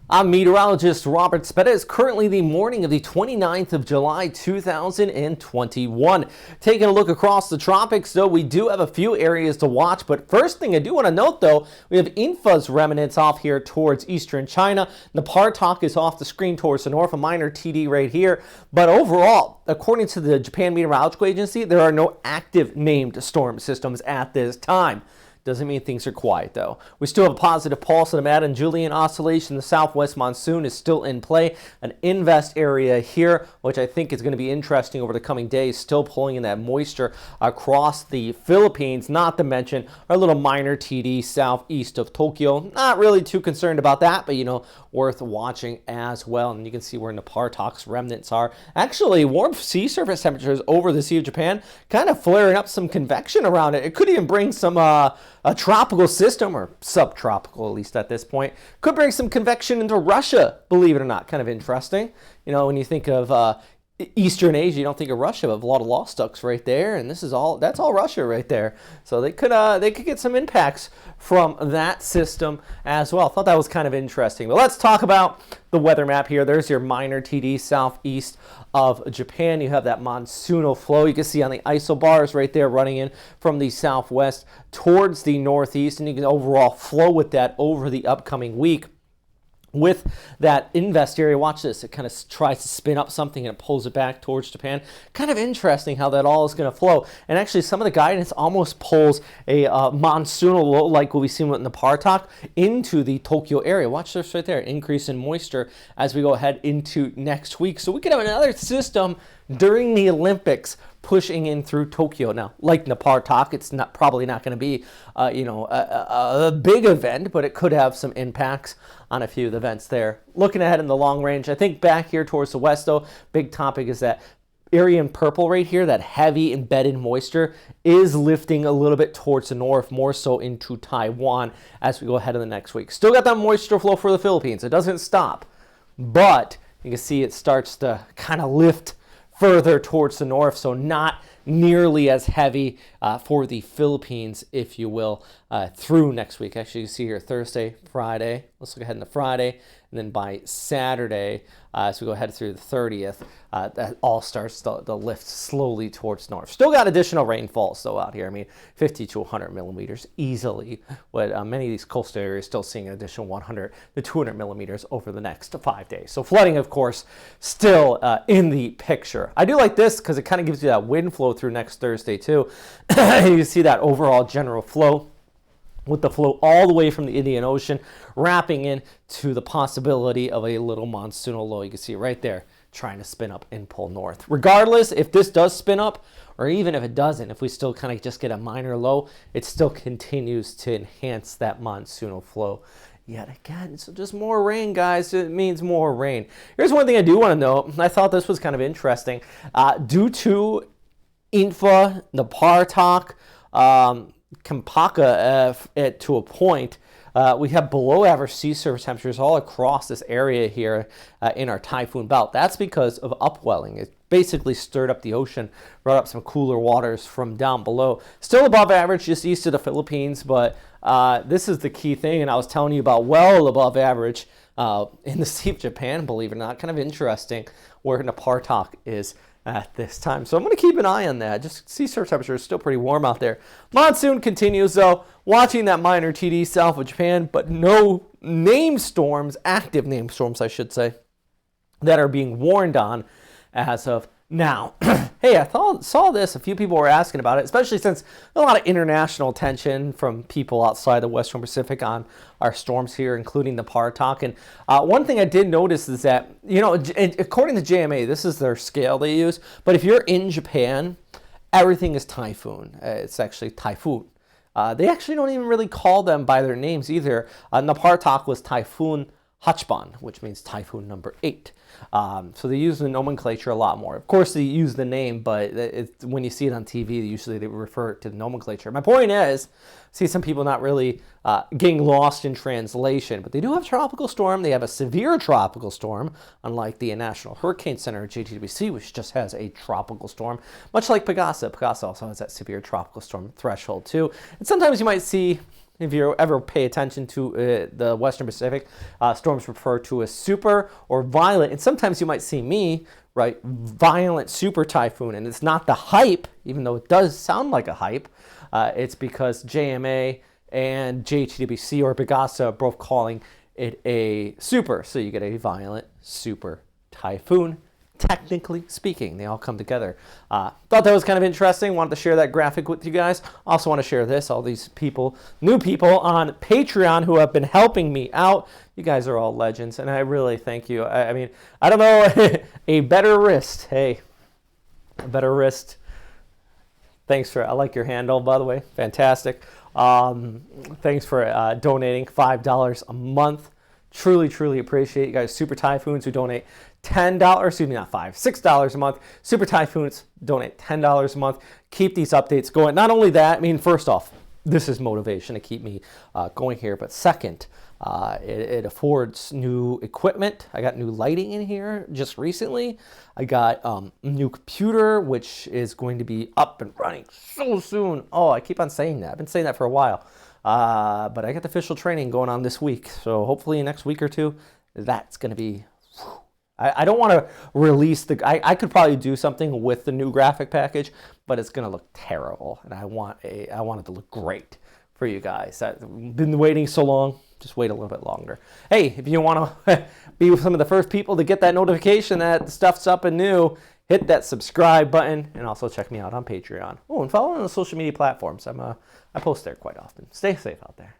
I'm meteorologist Robert Spetta. It's currently the morning of the 29th of July, 2021. Taking a look across the tropics, though, we do have a few areas to watch. But first thing I do want to note, though, we have In-fa's remnants off here towards eastern China. Nepartak is off the screen towards the north, a minor TD right here. But overall, according to the Japan Meteorological Agency, there are no active named storm systems at this time. Doesn't mean things are quiet, though. We still have a positive pulse of the Madden-Julian oscillation. The southwest monsoon is still in play. An invest area here, which I think is going to be interesting over the coming days, still pulling in that moisture across the Philippines, not to mention our little minor TD southeast of Tokyo. Not really too concerned about that, but, worth watching as well. And you can see where Nepartak's remnants are. Actually, warm sea surface temperatures over the Sea of Japan, kind of flaring up some convection around it. It could even bring some a tropical system, or subtropical at least at this point, could bring some convection into Russia, believe it or not. Kind of interesting. When you think of Eastern Asia, you don't think of Russia, but a lot of lost ducks right there, and that's all Russia right there. So they could get some impacts from that system as well. I thought that was kind of interesting. But let's talk about the weather map here. There's your minor TD southeast of Japan. You have that monsoonal flow. You can see on the isobars right there running in from the southwest towards the northeast, and you can overall flow with that over the upcoming week. With that invest area, watch this. It kind of tries to spin up something and it pulls it back towards Japan. Kind of interesting how that all is going to flow. And actually, some of the guidance almost pulls a monsoonal low, like what we've seen with Nepartak, into the Tokyo area. Watch this right there. Increase in moisture as we go ahead into next week. So we could have another system during the Olympics pushing in through Tokyo. Now, like Nepartak, it's probably not going to be, a big event, but it could have some impacts on a few of the events there. Looking ahead in the long range, I think back here towards the west, though, big topic is that area in purple right here, that heavy embedded moisture is lifting a little bit towards the north, more so into Taiwan as we go ahead in the next week. Still got that moisture flow for the Philippines. It doesn't stop, but you can see it starts to kind of lift further towards the north, so not nearly as heavy for the Philippines, if you will, through next week. Actually, you see here Thursday, Friday. Let's look ahead into Friday, and then by Saturday, as we go ahead through the 30th, that all starts to lift slowly towards north. Still got additional rainfall still out here. I mean, 50 to 100 millimeters easily. But many of these coastal areas still seeing an additional 100 to 200 millimeters over the next 5 days. So flooding, of course, still in the picture. I do like this because it kind of gives you that wind flow through next Thursday too. You see that overall general flow, with the flow all the way from the Indian Ocean, wrapping in to the possibility of a little monsoonal low. You can see it right there, trying to spin up and pull north. Regardless, if this does spin up, or even if it doesn't, if we still kind of just get a minor low, it still continues to enhance that monsoonal flow yet again. So just more rain, guys. It means more rain. Here's one thing I do want to note. I thought this was kind of interesting. Due to In-fa, Nepartak, Kampaka to a point, we have below average sea surface temperatures all across this area here in our typhoon belt. That's because of upwelling. It basically stirred up the ocean, brought up some cooler waters from down below. Still above average just east of the Philippines, but this is the key thing, and I was telling you about well above average in the Sea of Japan, believe it or not. Kind of interesting where Nepartak is at this time. So I'm going to keep an eye on that. Just sea surface temperature is still pretty warm out there. Monsoon continues, though. Watching that minor TD south of Japan, but no named storms, active named storms, I should say, that are being warned on as of now. Hey, I saw this. A few people were asking about it, especially since a lot of international attention from people outside the Western Pacific on our storms here, including the Nepartak. And one thing I did notice is that, according to JMA, this is their scale they use. But if you're in Japan, everything is typhoon. It's actually typhoon. They actually don't even really call them by their names either. Nepartak was Typhoon Hachban, which means typhoon number 8. So they use the nomenclature a lot more. Of course, they use the name, but when you see it on TV, usually they refer to the nomenclature. My point is, see some people not really getting lost in translation, but they do have a tropical storm. They have a severe tropical storm, unlike the National Hurricane Center at JTWC, which just has a tropical storm, much like Pagasa. Pagasa also has that severe tropical storm threshold too. And sometimes you might see if you ever pay attention to the Western Pacific, storms refer to as super or violent. And sometimes you might see me, right, violent super typhoon. And it's not the hype, even though it does sound like a hype. It's because JMA and JTWC or Bigasa are both calling it a super. So you get a violent super typhoon. Technically speaking, they all come together. Thought that was kind of interesting. Wanted to share that graphic with you guys. Also want to share this. All these people, new people on Patreon who have been helping me out. You guys are all legends, and I really thank you. I mean, I don't know, a better wrist. Hey, a better wrist. Thanks for, I like your handle, by the way. Fantastic. Thanks for donating $5 a month. Truly, truly appreciate you guys. Super Typhoons who donate $10, excuse me, not $5, $6 a month. Super Typhoons donate $10 a month. Keep these updates going. Not only that, I mean, first off, this is motivation to keep me going here. But second, it affords new equipment. I got new lighting in here just recently. I got a new computer, which is going to be up and running so soon. Oh, I keep on saying that. I've been saying that for a while. But I got the official training going on this week. So hopefully next week or two, that's going to be... I don't want to release the... I could probably do something with the new graphic package, but it's going to look terrible. And I want it to look great for you guys. I've been waiting so long. Just wait a little bit longer. Hey, if you want to be some of the first people to get that notification that the stuff's up and new, hit that subscribe button, and also check me out on Patreon. Oh, and follow me on the social media platforms. I post there quite often. Stay safe out there.